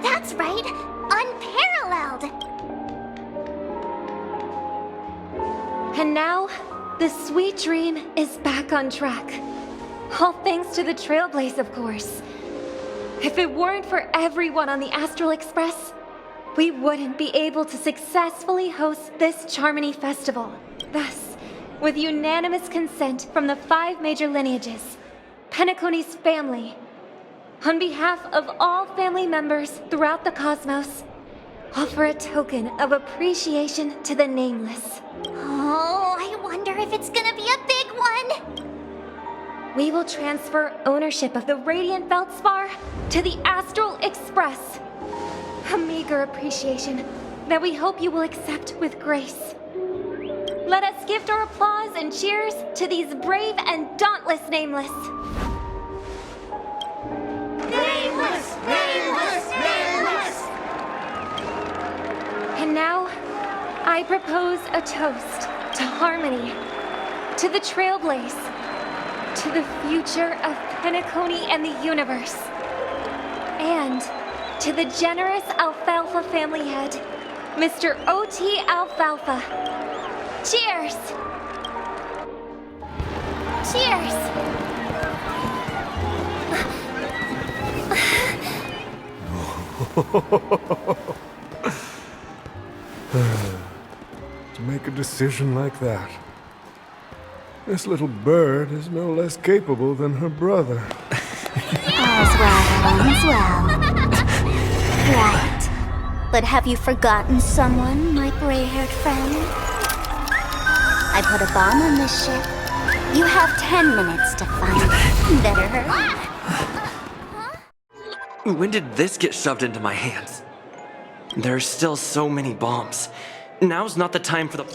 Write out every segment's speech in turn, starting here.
That's right. Unparalleled. And now, the sweet dream is back on track. All thanks to the Trailblaze, of course. If it weren't for everyone on the Astral Express, we wouldn't be able to successfully host this Charmony Festival. Thus, with unanimous consent from the 5 major lineages, Penacony's family, on behalf of all family members throughout the cosmos, offer a token of appreciation to the Nameless. Oh, I wonder if it's gonna be a big one. We will transfer ownership of the Radiant Feldspar to the Astral Express. A meager appreciation that we hope you will accept with grace. Let us gift our applause and cheers to these brave and dauntless Nameless. Nameless! Nameless! Nameless! And now, I propose a toast to harmony, to the Trailblaze, to the future of Penacony and the universe, and to the generous Alfalfa family head, Mr. O.T. Alfalfa. Cheers! Cheers! To make a decision like that. This little bird is no less capable than her brother. All's well. Right. But have you forgotten someone, my gray-haired friend? I put a bomb on this ship. You have 10 minutes to find it. Better hurry. When did this get shoved into my hands? There are still so many bombs. Now's not the time for the...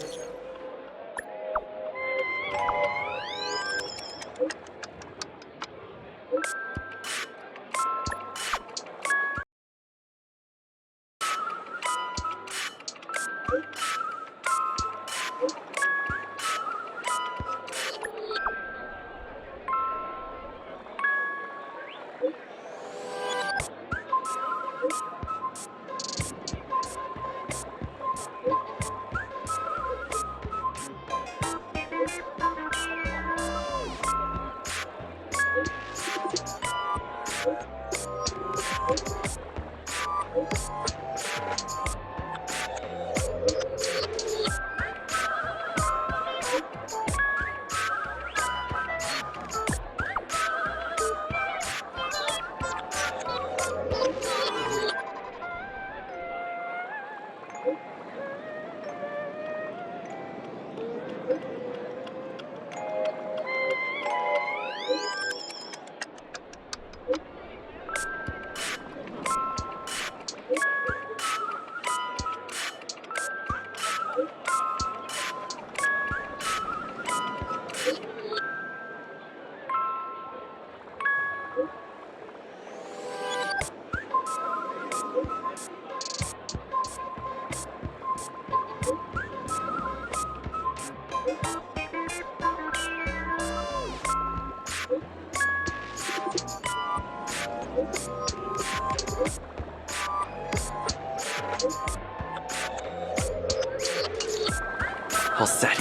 All set.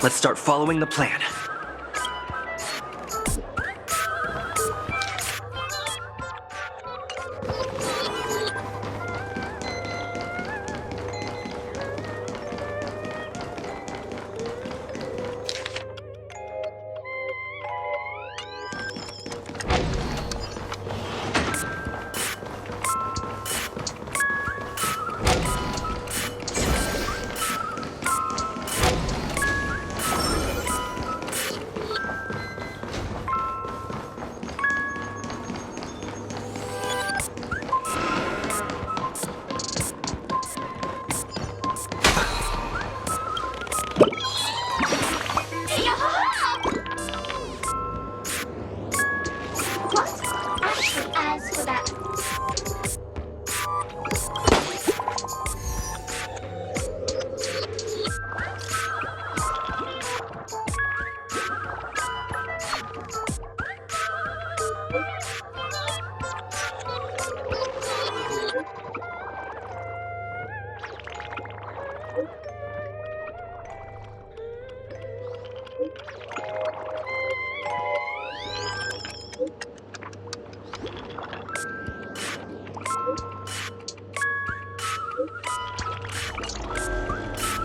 Let's start following the plan.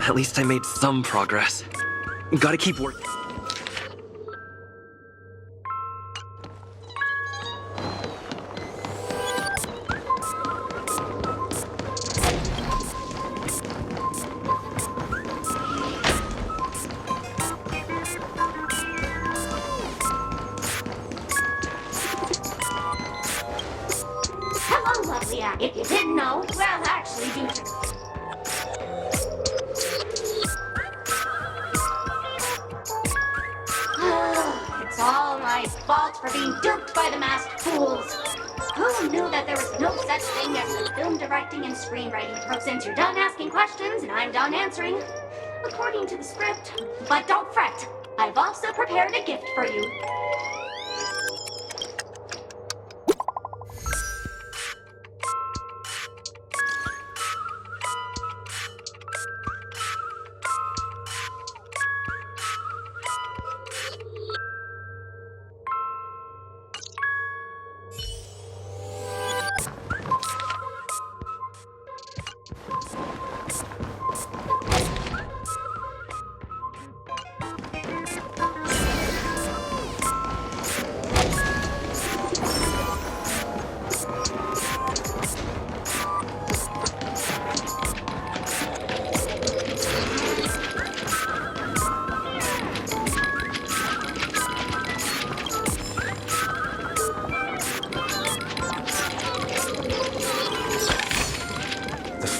At least I made some progress. Gotta keep working. Hello, lovely act. If you didn't know, well, actually, do. It's all my fault for being duped by the masked fools. Who knew that there was no such thing as a film directing and screenwriting pro? Since you're done asking questions and I'm done answering, according to the script. But don't fret, I've also prepared a gift for you.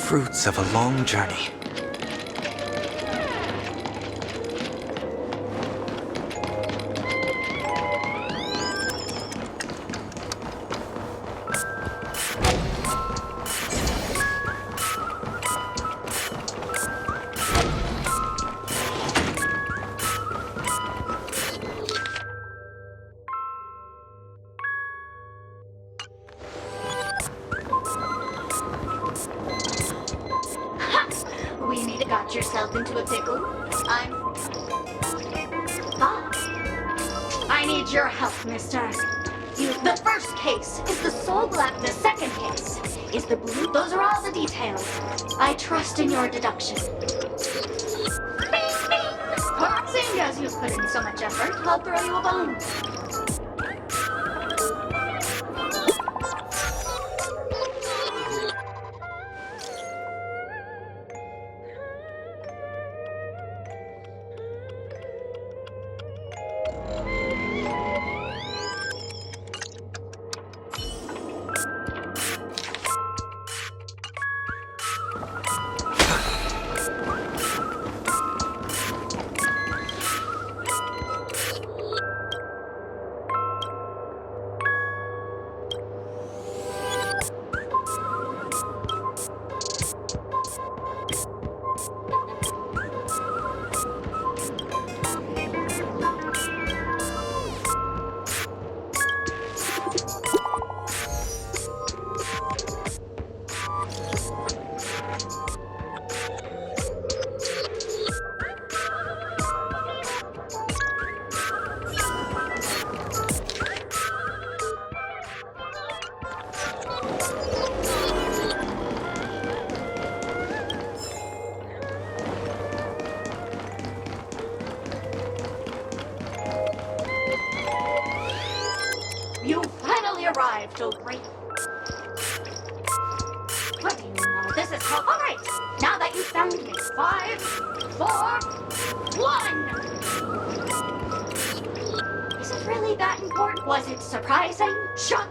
Fruits of a long journey. We need have got yourself into a pickle. I need your help, mister. The first case is the soul black. The second case is the blue. Those are all the details. I trust in your deduction. Bing, bing. Well, seeing as you've put in so much effort, I'll throw you a bone. You finally arrived, oh great. What do you know? This is how. All right. Now that you found me, 5, 4, 1. Is it really that important? Was it surprising? Shut.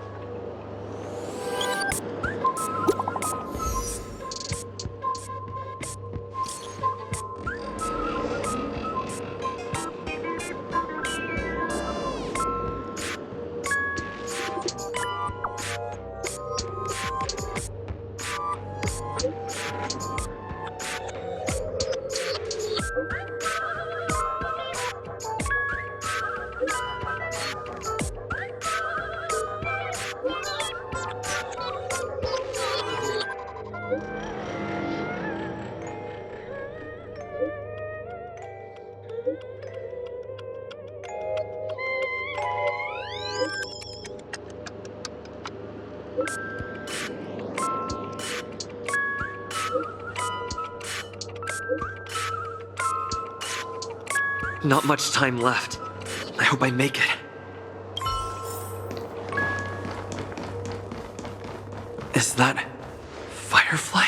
Not much time left. I hope I make it. Is that Firefly?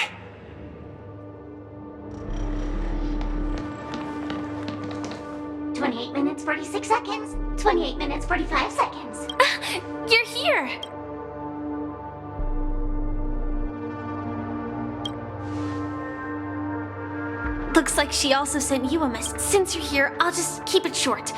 "28 minutes, 46 seconds. 28 minutes, 45 seconds. You're here! Looks like she also sent you a message. Since you're here, I'll just keep it short.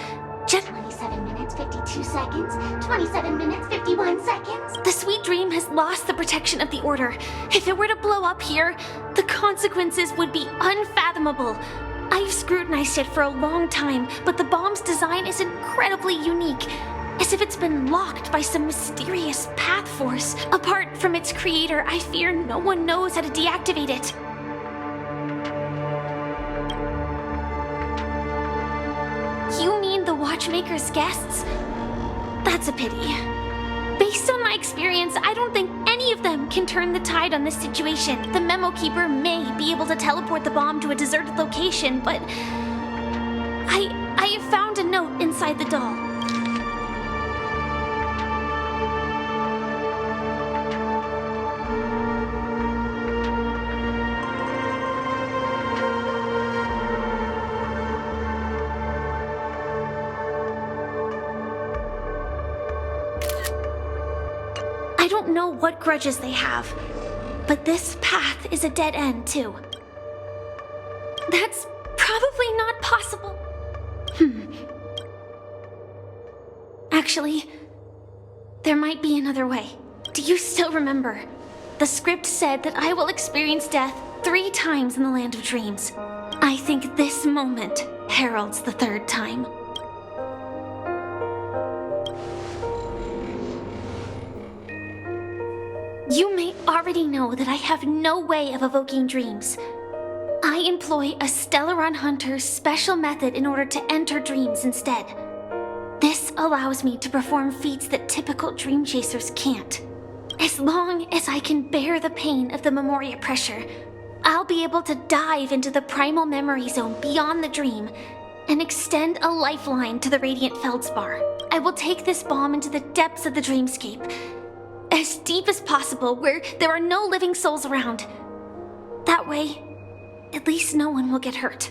27 minutes, 52 seconds. 27 minutes, 51 seconds. The Sweet Dream has lost the protection of the Order. If it were to blow up here, the consequences would be unfathomable. I've scrutinized it for a long time, but the bomb's design is incredibly unique. As if it's been locked by some mysterious path force. Apart from its creator, I fear no one knows how to deactivate it. You mean the Watchmaker's guests? That's a pity. Based on my experience, I don't think any of them can turn the tide on this situation. The Memo Keeper may be able to teleport the bomb to a deserted location, but I have found a note inside the doll. I don't know what grudges they have, but this path is a dead end, too. That's probably not possible. Actually, there might be another way. Do you still remember? The script said that I will experience death 3 times in the Land of Dreams. I think this moment heralds the 3rd time. You may already know that I have no way of evoking dreams. I employ a Stellaron Hunter's special method in order to enter dreams instead. This allows me to perform feats that typical dream chasers can't. As long as I can bear the pain of the Memoria pressure, I'll be able to dive into the primal memory zone beyond the dream and extend a lifeline to the Radiant Feldspar. I will take this bomb into the depths of the dreamscape, as deep as possible, where there are no living souls around. That way, at least no one will get hurt.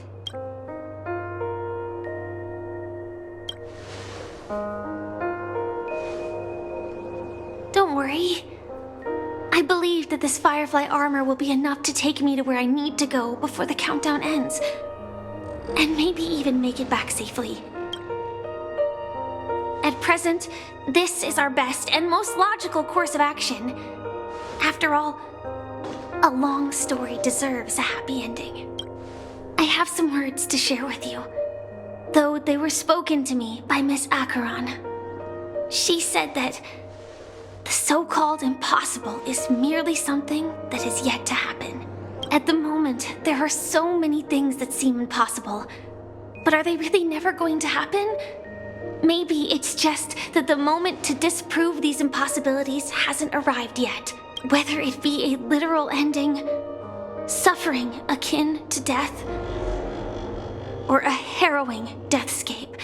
Don't worry. I believe that this Firefly armor will be enough to take me to where I need to go before the countdown ends. And maybe even make it back safely. At present, this is our best and most logical course of action. After all, a long story deserves a happy ending. I have some words to share with you, though they were spoken to me by Miss Acheron. She said that the so-called impossible is merely something that is yet to happen. At the moment, there are so many things that seem impossible, but are they really never going to happen? Maybe it's just that the moment to disprove these impossibilities hasn't arrived yet. Whether it be a literal ending, suffering akin to death, or a harrowing deathscape.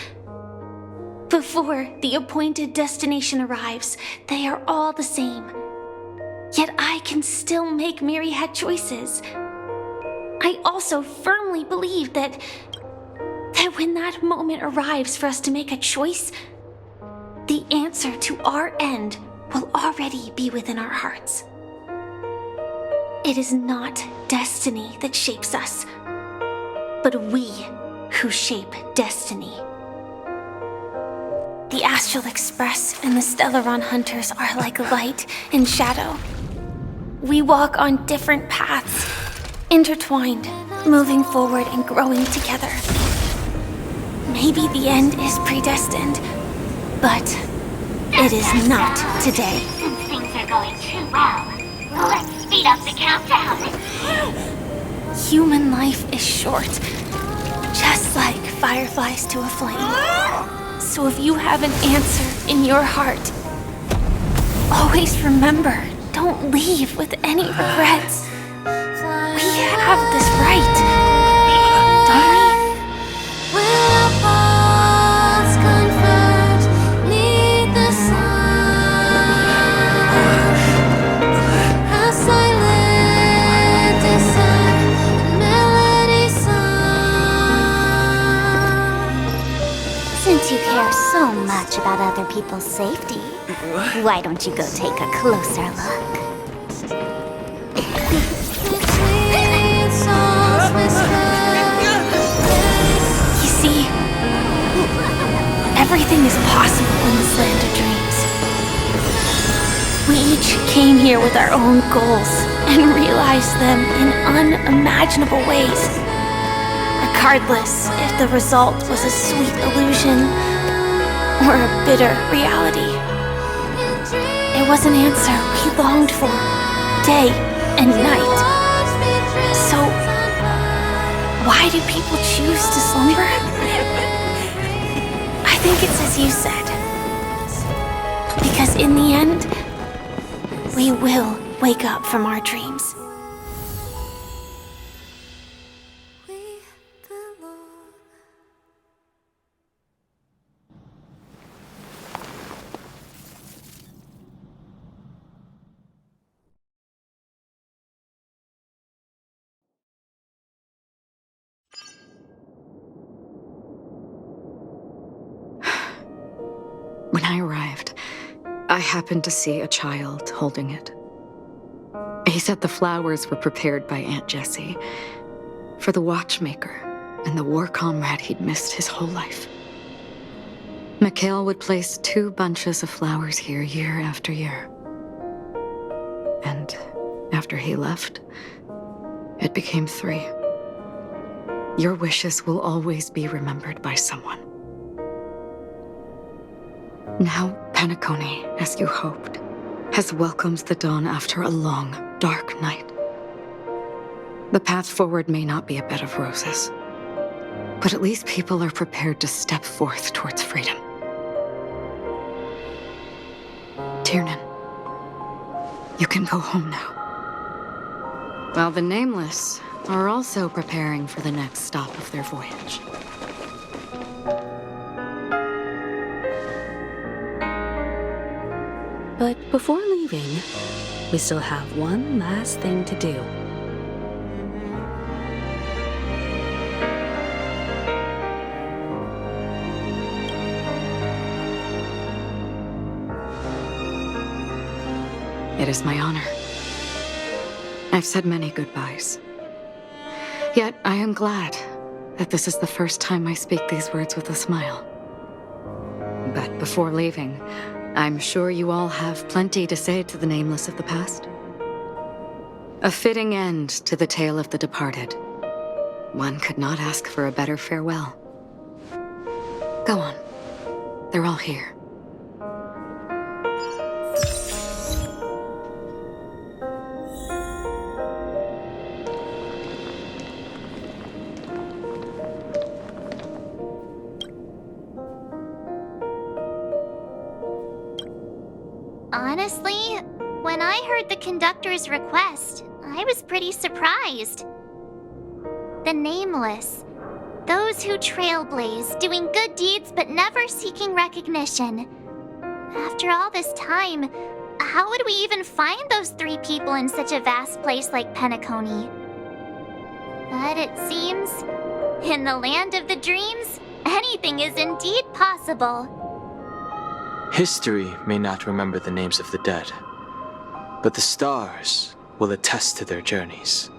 Before the appointed destination arrives, they are all the same. Yet I can still make myriad choices. I also firmly believe that when that moment arrives for us to make a choice, the answer to our end will already be within our hearts. It is not destiny that shapes us, but we who shape destiny. The Astral Express and the Stellaron Hunters are like light and shadow. We walk on different paths, intertwined, moving forward and growing together. Maybe the end is predestined, but it is not today. Since things are going too well, let's speed up the countdown. Human life is short, just like fireflies to a flame. So if you have an answer in your heart, always remember, don't leave with any regrets. We have this right, don't we? We're apart. care so much about other people's safety, why don't you go take a closer look? You see, everything is possible in this land of dreams. We each came here with our own goals and realized them in unimaginable ways. Regardless if the result was a sweet illusion or a bitter reality. It was an answer we longed for, day and night. So, why do people choose to slumber? I think it's as you said. Because in the end, we will wake up from our dreams. When I arrived, I happened to see a child holding it. He said the flowers were prepared by Aunt Jessie for the watchmaker and the war comrade he'd missed his whole life. Mikhail would place 2 bunches of flowers here year after year. And after he left, it became 3. Your wishes will always be remembered by someone. Now, Penacony, as you hoped, has welcomed the dawn after a long, dark night. The path forward may not be a bed of roses, but at least people are prepared to step forth towards freedom. Tiernan, you can go home now. While the Nameless are also preparing for the next stop of their voyage. But before leaving, we still have one last thing to do. It is my honor. I've said many goodbyes. Yet I am glad that this is the first time I speak these words with a smile. But before leaving, I'm sure you all have plenty to say to the Nameless of the past. A fitting end to the tale of the departed. One could not ask for a better farewell. Go on. They're all here. Honestly, when I heard the conductor's request, I was pretty surprised. The Nameless. Those who trailblaze, doing good deeds but never seeking recognition. After all this time, how would we even find those 3 people in such a vast place like Penacony? But it seems, in the land of the dreams, anything is indeed possible. History may not remember the names of the dead, but the stars will attest to their journeys.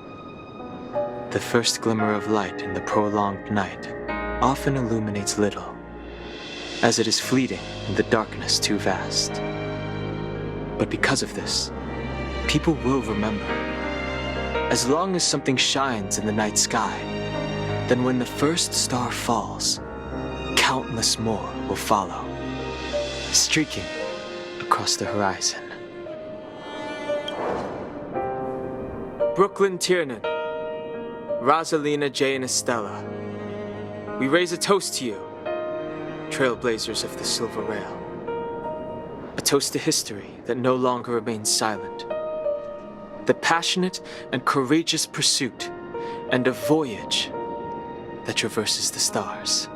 The first glimmer of light in the prolonged night often illuminates little, as it is fleeting and the darkness too vast. But because of this, people will remember. As long as something shines in the night sky, then when the first star falls, countless more will follow, streaking across the horizon. Brooklyn Tiernan, Rosalina J. and Estella, we raise a toast to you, trailblazers of the Silver Rail. A toast to history that no longer remains silent. The passionate and courageous pursuit, and a voyage that traverses the stars.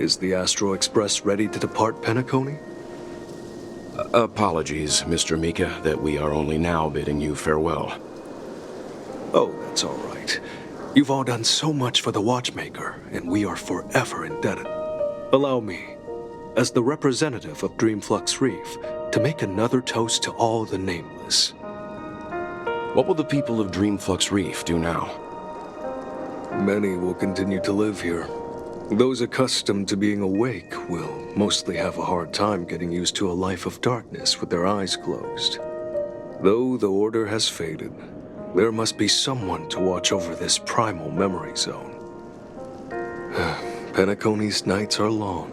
Is the Astro Express ready to depart Penacony? Apologies, Mr. Mika, that we are only now bidding you farewell. Oh, that's all right. You've all done so much for the Watchmaker, and we are forever indebted. Allow me, as the representative of Dreamflux Reef, to make another toast to all the nameless. What will the people of Dreamflux Reef do now? Many will continue to live here. Those accustomed to being awake will mostly have a hard time getting used to a life of darkness with their eyes closed. Though the order has faded, there must be someone to watch over this primal memory zone. Penacony's nights are long,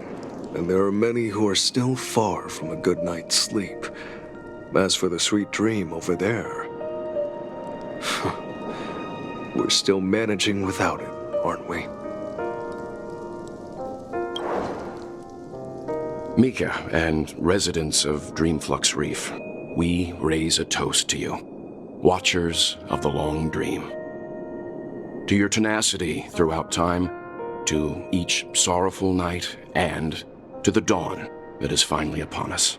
and there are many who are still far from a good night's sleep. As for the sweet dream over there, we're still managing without it, aren't we? Mika and residents of Dreamflux Reef, we raise a toast to you, watchers of the long dream. To your tenacity throughout time, to each sorrowful night, and to the dawn that is finally upon us.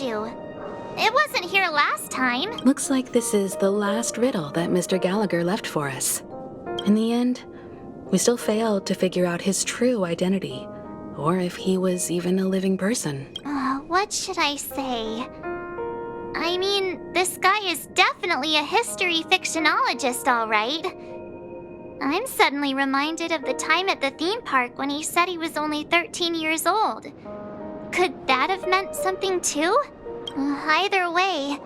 It wasn't here last time. Looks like this is the last riddle that Mr. Gallagher left for us. In the end, we still failed to figure out his true identity, or if he was even a living person. What should I say? I mean, this guy is definitely a history fictionologist, all right. I'm suddenly reminded of the time at the theme park when he said he was only 13 years old. Could that have meant something too? Either way,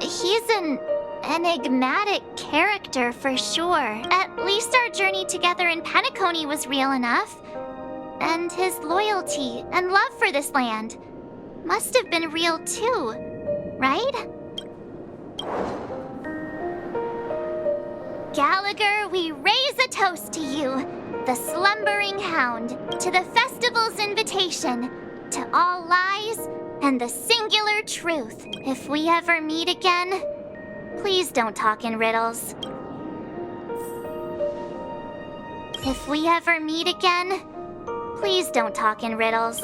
he's an enigmatic character for sure. At least our journey together in Penacony was real enough. And his loyalty and love for this land must have been real too, right? Gallagher, we raise a toast to you, the slumbering hound, to the festival's invitation, to all lies and the singular truth. If we ever meet again, please don't talk in riddles. If we ever meet again, please don't talk in riddles.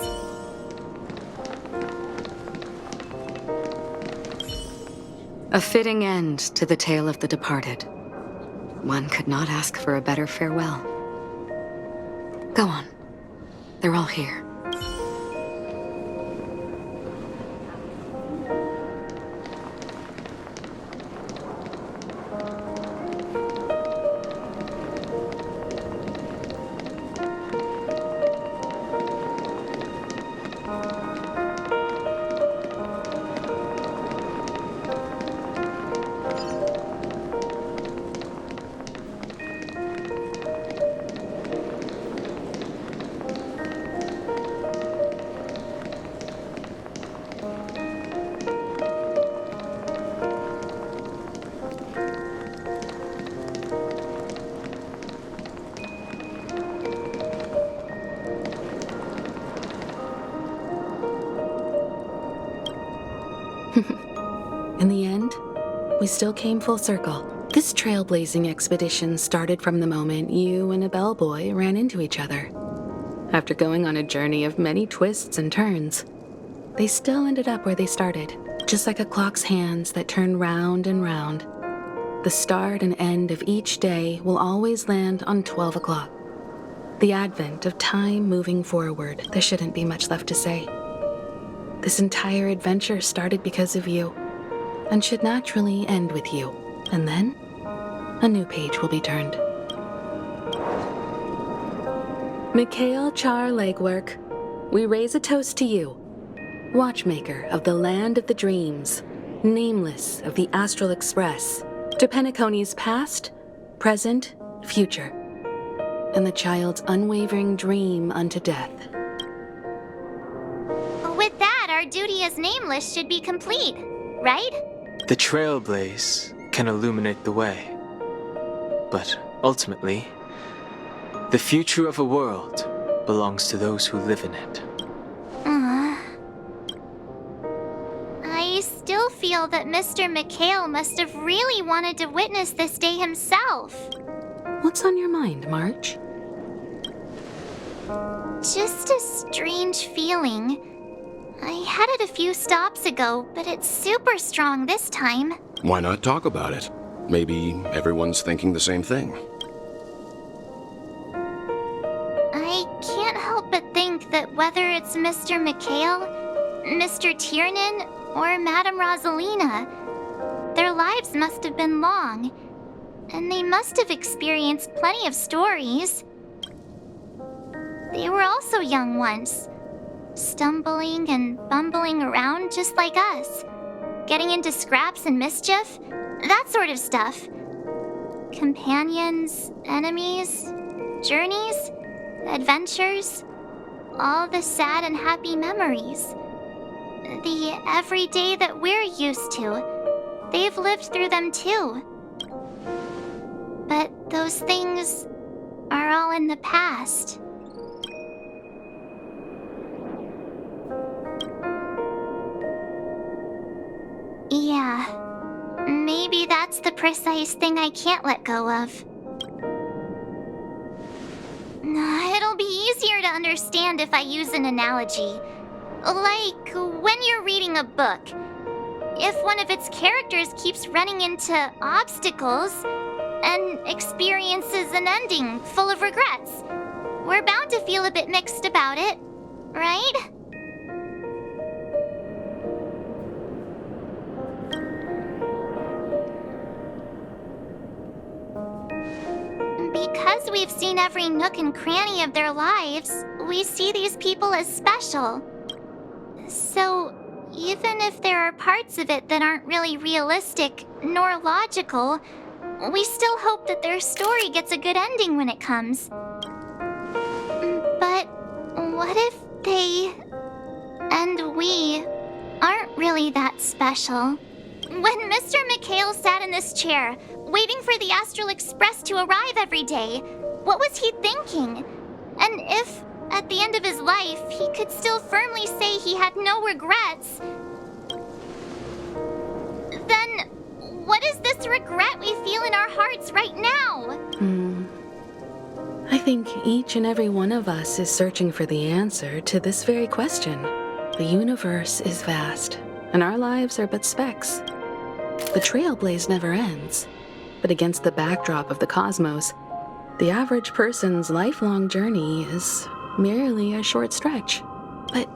A fitting end to the tale of the departed. One could not ask for a better farewell. Go on. They're all here. we still came full circle. This trailblazing expedition started from the moment you and a bellboy ran into each other. After going on a journey of many twists and turns, they still ended up where they started, just like a clock's hands that turn round and round. The start and end of each day will always land on 12 o'clock. The advent of time moving forward, there shouldn't be much left to say. This entire adventure started because of you, and should naturally end with you. And then, a new page will be turned. Mikhail Char Legwork, we raise a toast to you, watchmaker of the land of the dreams, nameless of the Astral Express, to Penacony's past, present, future, and the child's unwavering dream unto death. With that, our duty as nameless should be complete, right? The trailblaze can illuminate the way. But ultimately, the future of a world belongs to those who live in it. I still feel that Mr. Mikhail must have really wanted to witness this day himself. What's on your mind, March? Just a strange feeling. I had it a few stops ago, but it's super strong this time. Why not talk about it? Maybe everyone's thinking the same thing. I can't help but think that whether it's Mr. Mikhail, Mr. Tiernan, or Madame Rosalina, their lives must have been long, and they must have experienced plenty of stories. They were also young once, stumbling and bumbling around just like us, getting into scraps and mischief, that sort of stuff. Companions, enemies, journeys, adventures, all the sad and happy memories. The everyday that we're used to, they've lived through them too. But those things are all in the past. Yeah, maybe that's the precise thing I can't let go of. It'll be easier to understand if I use an analogy. Like when you're reading a book. If one of its characters keeps running into obstacles and experiences an ending full of regrets, we're bound to feel a bit mixed about it, right? Because we've seen every nook and cranny of their lives, we see these people as special. So, even if there are parts of it that aren't really realistic nor logical, we still hope that their story gets a good ending when it comes. But what if they and we aren't really that special? When Mr. Mikhail sat in this chair, waiting for the Astral Express to arrive every day, what was he thinking? And if, at the end of his life, he could still firmly say he had no regrets, then what is this regret we feel in our hearts right now? I think each and every one of us is searching for the answer to this very question. The universe is vast, and our lives are but specks. The trailblaze never ends, but against the backdrop of the cosmos, the average person's lifelong journey is merely a short stretch. But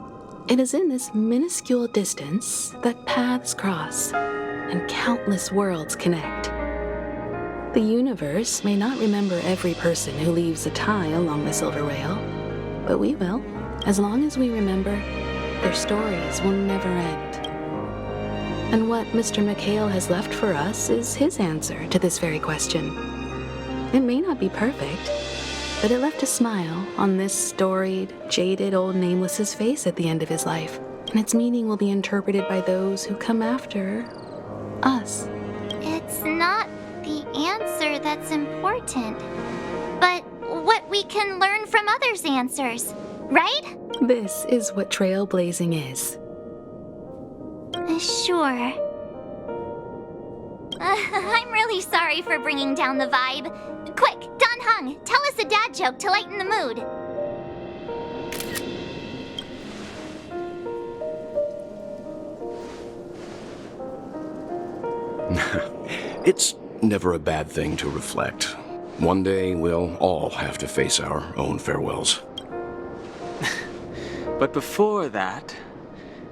it is in this minuscule distance that paths cross and countless worlds connect. The universe may not remember every person who leaves a tie along the Silver Rail, but we will, as long as we remember, their stories will never end. And what Mr. Mikhail has left for us is his answer to this very question. It may not be perfect, but it left a smile on this storied, jaded old Nameless's face at the end of his life, and its meaning will be interpreted by those who come after us. It's not the answer that's important, but what we can learn from others' answers, right? This is what trailblazing is. Sure. I'm really sorry for bringing down the vibe. Quick, Don Hung, tell us a dad joke to lighten the mood. It's never a bad thing to reflect. One day we'll all have to face our own farewells. But before that,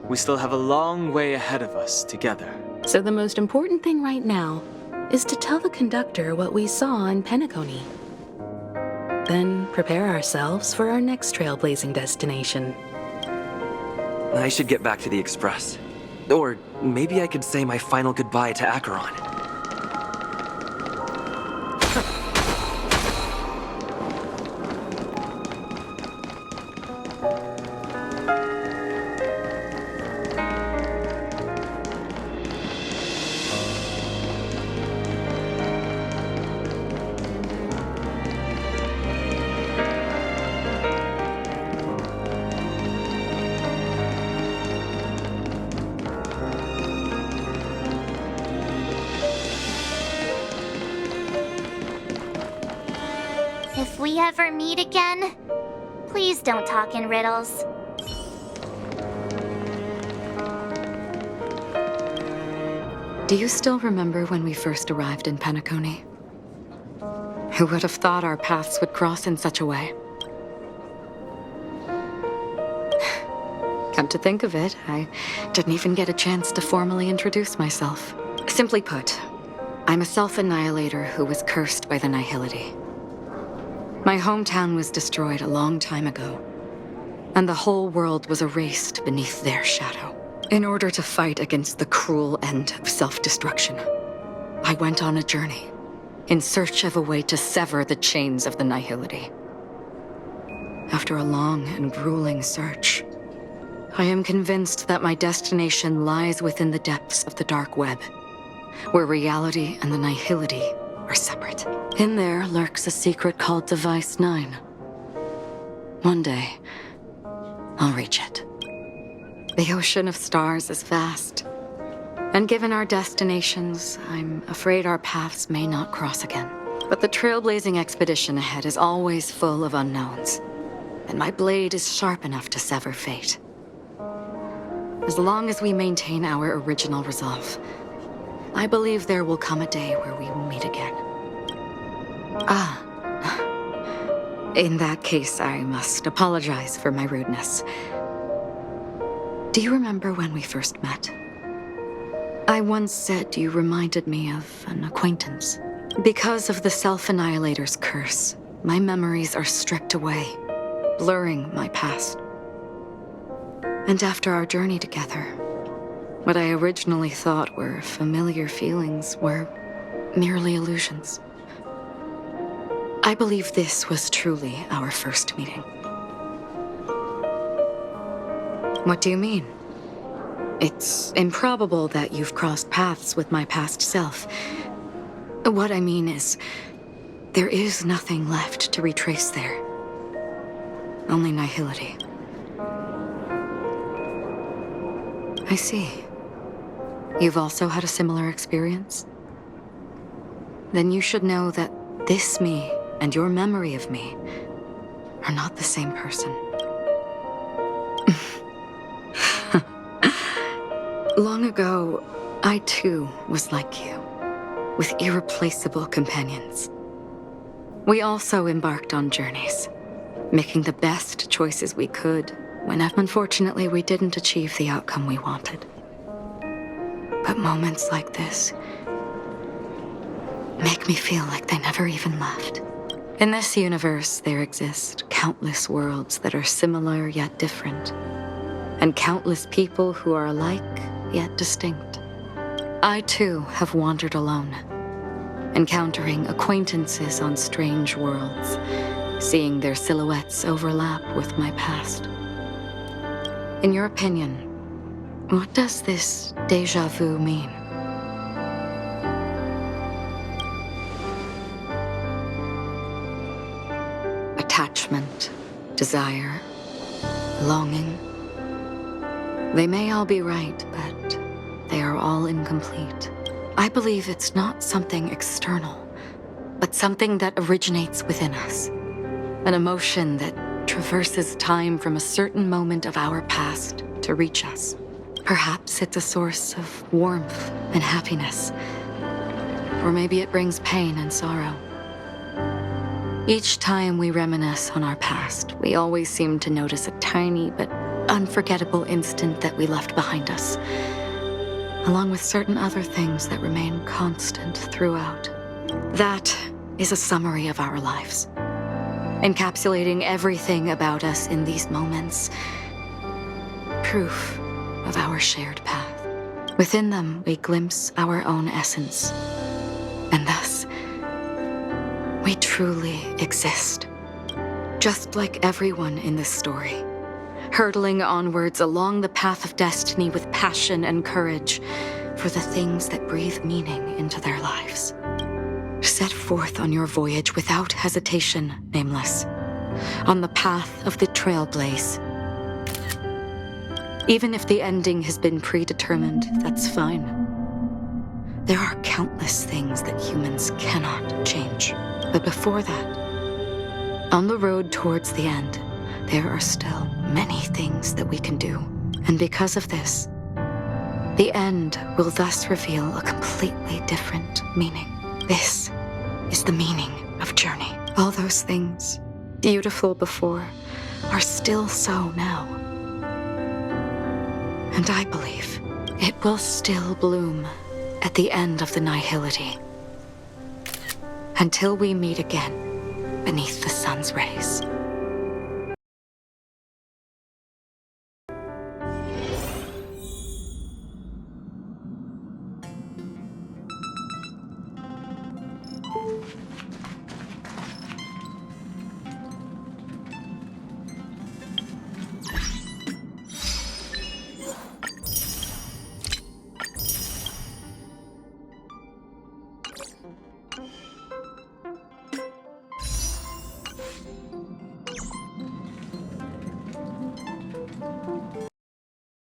we still have a long way ahead of us together. So the most important thing right now is to tell the conductor what we saw in Penacony. Then prepare ourselves for our next trailblazing destination. I should get back to the Express. Or maybe I could say my final goodbye to Acheron. If we ever meet again, please don't talk in riddles. Do you still remember when we first arrived in Penacony? Who would have thought our paths would cross in such a way? Come to think of it, I didn't even get a chance to formally introduce myself. Simply put, I'm a self-annihilator who was cursed by the Nihility. My hometown was destroyed a long time ago, and the whole world was erased beneath their shadow. In order to fight against the cruel end of self-destruction, I went on a journey in search of a way to sever the chains of the Nihility. After a long and grueling search, I am convinced that my destination lies within the depths of the dark web, where reality and the Nihility are separate. In there lurks a secret called Device 9. One day, I'll reach it. The ocean of stars is vast, and given our destinations, I'm afraid our paths may not cross again. But the trailblazing expedition ahead is always full of unknowns, and my blade is sharp enough to sever fate. As long as we maintain our original resolve, I believe there will come a day where we will meet again. In that case, I must apologize for my rudeness. Do you remember when we first met? I once said you reminded me of an acquaintance. Because of the Self-Annihilator's curse, my memories are stripped away, blurring my past. And after our journey together, what I originally thought were familiar feelings were merely illusions. I believe this was truly our first meeting. What do you mean? It's improbable that you've crossed paths with my past self. What I mean is, there is nothing left to retrace there. Only nihility. I see. You've also had a similar experience? Then you should know that this me and your memory of me are not the same person. Long ago, I too was like you, with irreplaceable companions. We also embarked on journeys, making the best choices we could, when unfortunately we didn't achieve the outcome we wanted. But moments like this make me feel like they never even left. In this universe, there exist countless worlds that are similar yet different, and countless people who are alike yet distinct. I too have wandered alone, encountering acquaintances on strange worlds, seeing their silhouettes overlap with my past. In your opinion, what does this déjà vu mean? Attachment, desire, longing. They may all be right, but they are all incomplete. I believe it's not something external, but something that originates within us. An emotion that traverses time from a certain moment of our past to reach us. Perhaps it's a source of warmth and happiness. Or maybe it brings pain and sorrow. Each time we reminisce on our past, we always seem to notice a tiny but unforgettable instant that we left behind us, along with certain other things that remain constant throughout. That is a summary of our lives, encapsulating everything about us in these moments. Proof of our shared path. Within them, we glimpse our own essence, and thus, we truly exist. Just like everyone in this story, hurtling onwards along the path of destiny with passion and courage for the things that breathe meaning into their lives. Set forth on your voyage without hesitation, Nameless, on the path of the Trailblaze. Even if the ending has been predetermined, that's fine. There are countless things that humans cannot change. But before that, on the road towards the end, there are still many things that we can do. And because of this, the end will thus reveal a completely different meaning. This is the meaning of journey. All those things, beautiful before, are still so now. And I believe it will still bloom at the end of the nihility. Until we meet again beneath the sun's rays.